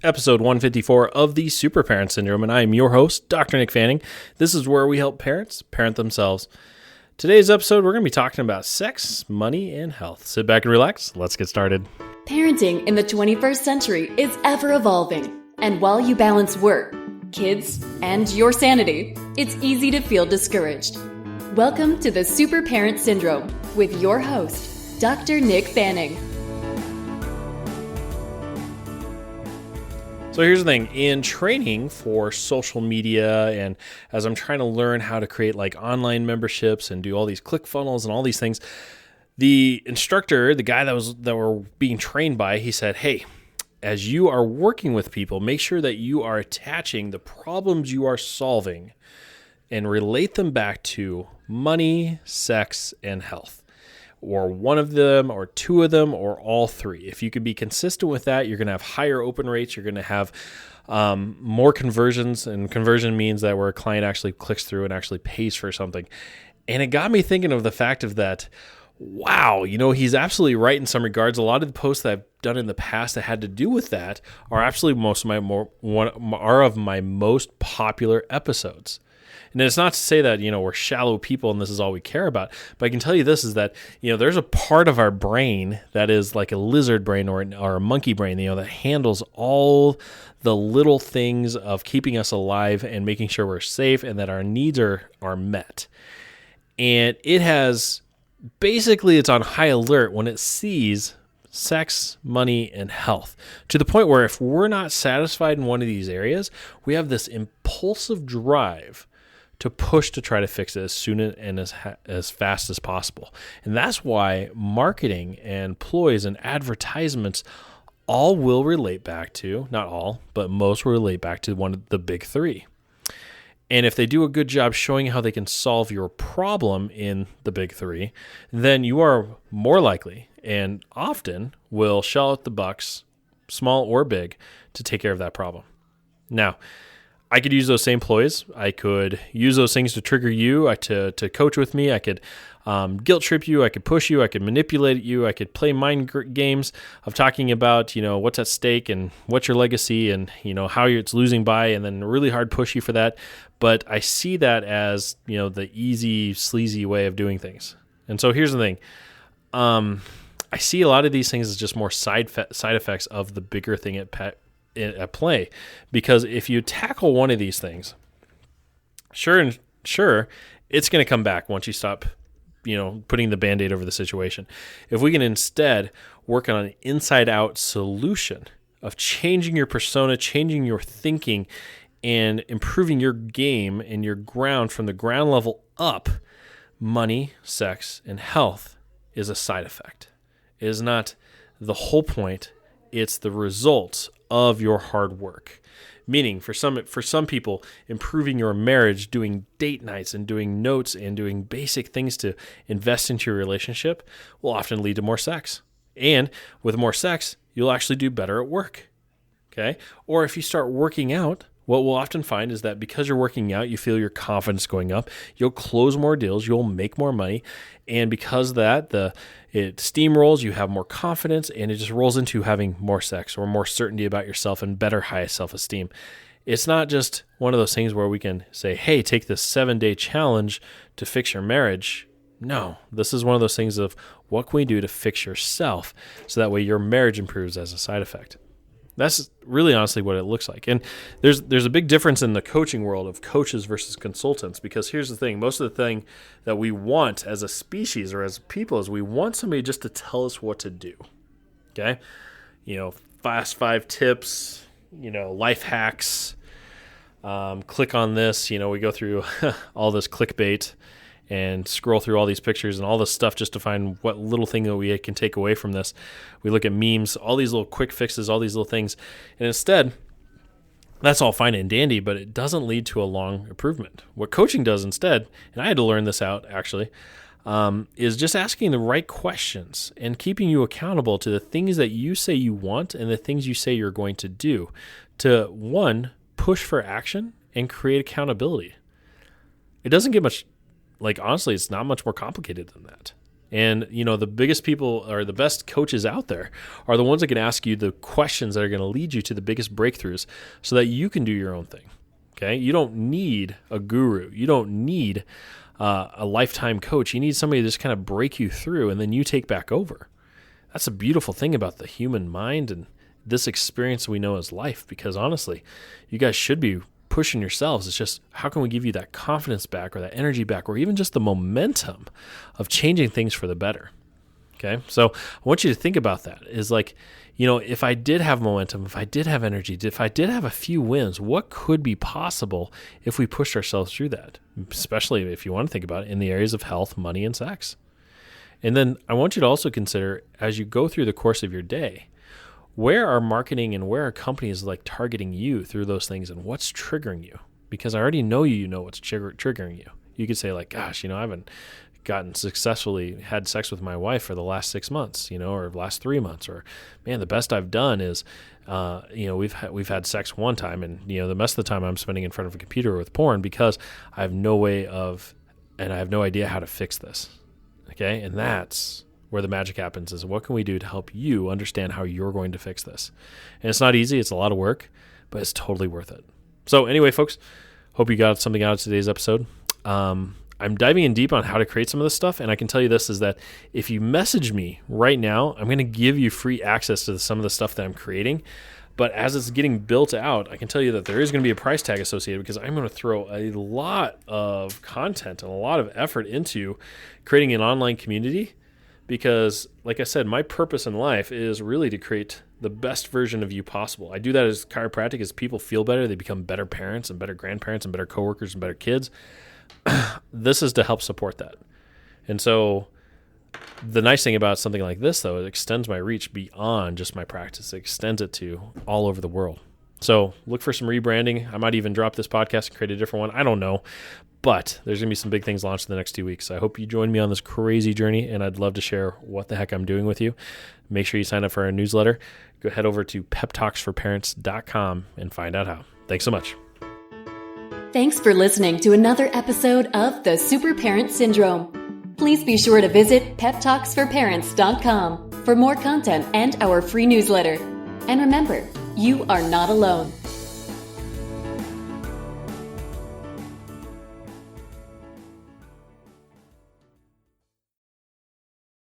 episode 154 of the Super Parent Syndrome, and I am your host, Dr. Nick Fanning. This is where we help parents parent themselves. Today's episode, we're going to be talking about sex, money, and health. Sit back and relax. Let's get started. Parenting in the 21st century is ever evolving, and while you balance work, kids, and your sanity, it's easy to feel discouraged. Welcome to the Super Parent Syndrome with your host, Dr. Nick Fanning. So here's the thing, in training for social media and as I'm trying to learn how to create like online memberships and do all these click funnels and all these things, the instructor, the guy that we're being trained by, he said, hey, as you are working with people, make sure that you are attaching the problems you are solving and relate them back to money, sex, and health. Or one of them, or two of them, or all three. If you can be consistent with that, you're going to have higher open rates. You're going to have more conversions, and conversion means that where a client actually clicks through and actually pays for something. And it got me thinking of the fact of that, wow, he's absolutely right in some regards. A lot of the posts that I've done in the past that had to do with that are absolutely are of my most popular episodes. And it's not to say that, we're shallow people and this is all we care about. But I can tell you this is that, there's a part of our brain that is like a lizard brain or a monkey brain, that handles all the little things of keeping us alive and making sure we're safe and that our needs are met. And it has, basically it's on high alert when it sees sex, money, and health, to the point where if we're not satisfied in one of these areas, we have this impulsive drive to push to try to fix it as soon and as fast as possible. And that's why marketing and ploys and advertisements all will relate back to, not all, but most will relate back to one of the big three. And if they do a good job showing how they can solve your problem in the big three, then you are more likely and often will shell out the bucks, small or big, to take care of that problem. Now, I could use those same ploys. I could use those things to trigger you, to coach with me. I could guilt trip you. I could push you. I could manipulate you. I could play mind games of talking about, what's at stake and what's your legacy and, how it's losing by, and then really hard push you for that. But I see that as, the easy, sleazy way of doing things. And so here's the thing. I see a lot of these things as just more side effects of the bigger thing at play, because if you tackle one of these things, sure, it's going to come back once you stop, putting the Band-Aid over the situation. If we can instead work on an inside-out solution of changing your persona, changing your thinking, and improving your game and your ground from the ground level up, money, sex, and health is a side effect. It is not the whole point. It's the results of your hard work. Meaning, for some people, improving your marriage, doing date nights and doing notes and doing basic things to invest into your relationship will often lead to more sex. And with more sex, you'll actually do better at work. Okay? Or if you start working out, what we'll often find is that because you're working out, you feel your confidence going up, you'll close more deals, you'll make more money, and because of that, it steamrolls, you have more confidence, and it just rolls into having more sex or more certainty about yourself and better high self-esteem. It's not just one of those things where we can say, hey, take this 7-day challenge to fix your marriage. No, this is one of those things of what can we do to fix yourself so that way your marriage improves as a side effect. That's really honestly what it looks like. And there's a big difference in the coaching world of coaches versus consultants, because here's the thing. Most of the thing that we want as a species or as people is we want somebody just to tell us what to do. Okay? Fast 5 tips, life hacks, click on this. We go through all this clickbait and scroll through all these pictures and all this stuff just to find what little thing that we can take away from this. We look at memes, all these little quick fixes, all these little things. And instead, that's all fine and dandy, but it doesn't lead to a long improvement. What coaching does instead, and I had to learn this out actually, is just asking the right questions and keeping you accountable to the things that you say you want and the things you say you're going to do to, one, push for action and create accountability. It doesn't get much, honestly, it's not much more complicated than that. And, the biggest people or the best coaches out there are the ones that can ask you the questions that are going to lead you to the biggest breakthroughs so that you can do your own thing. Okay. You don't need a guru. You don't need a lifetime coach. You need somebody to just kind of break you through and then you take back over. That's a beautiful thing about the human mind and this experience we know as life, because honestly, you guys should be pushing yourselves. It's just, how can we give you that confidence back or that energy back or even just the momentum of changing things for the better? Okay. So I want you to think about that is like, if I did have momentum, if I did have energy, if I did have a few wins, what could be possible if we pushed ourselves through that? Especially if you want to think about it in the areas of health, money, and sex. And then I want you to also consider, as you go through the course of your day, where are marketing and where are companies like targeting you through those things and what's triggering you? Because I already know you know what's triggering you. You could say like, gosh, I haven't successfully had sex with my wife for the last 6 months, or last 3 months, or man, the best I've done is, we've had sex one time and, the rest of the time I'm spending in front of a computer with porn because I have no idea how to fix this. Okay. And that's where the magic happens is what can we do to help you understand how you're going to fix this? And it's not easy. It's a lot of work, but it's totally worth it. So anyway, folks, hope you got something out of today's episode. I'm diving in deep on how to create some of this stuff. And I can tell you this is that if you message me right now, I'm going to give you free access to some of the stuff that I'm creating. But as it's getting built out, I can tell you that there is going to be a price tag associated because I'm going to throw a lot of content and a lot of effort into creating an online community. Because, like I said, my purpose in life is really to create the best version of you possible. I do that as chiropractic as people feel better. They become better parents and better grandparents and better coworkers and better kids. This is to help support that. And so the nice thing about something like this, though, it extends my reach beyond just my practice. It extends it to all over the world. So look for some rebranding. I might even drop this podcast and create a different one. I don't know. But there's going to be some big things launched in the next 2 weeks. So I hope you join me on this crazy journey, and I'd love to share what the heck I'm doing with you. Make sure you sign up for our newsletter. Go head over to peptalksforparents.com and find out how. Thanks so much. Thanks for listening to another episode of The Super Parent Syndrome. Please be sure to visit peptalksforparents.com for more content and our free newsletter. And remember, you are not alone.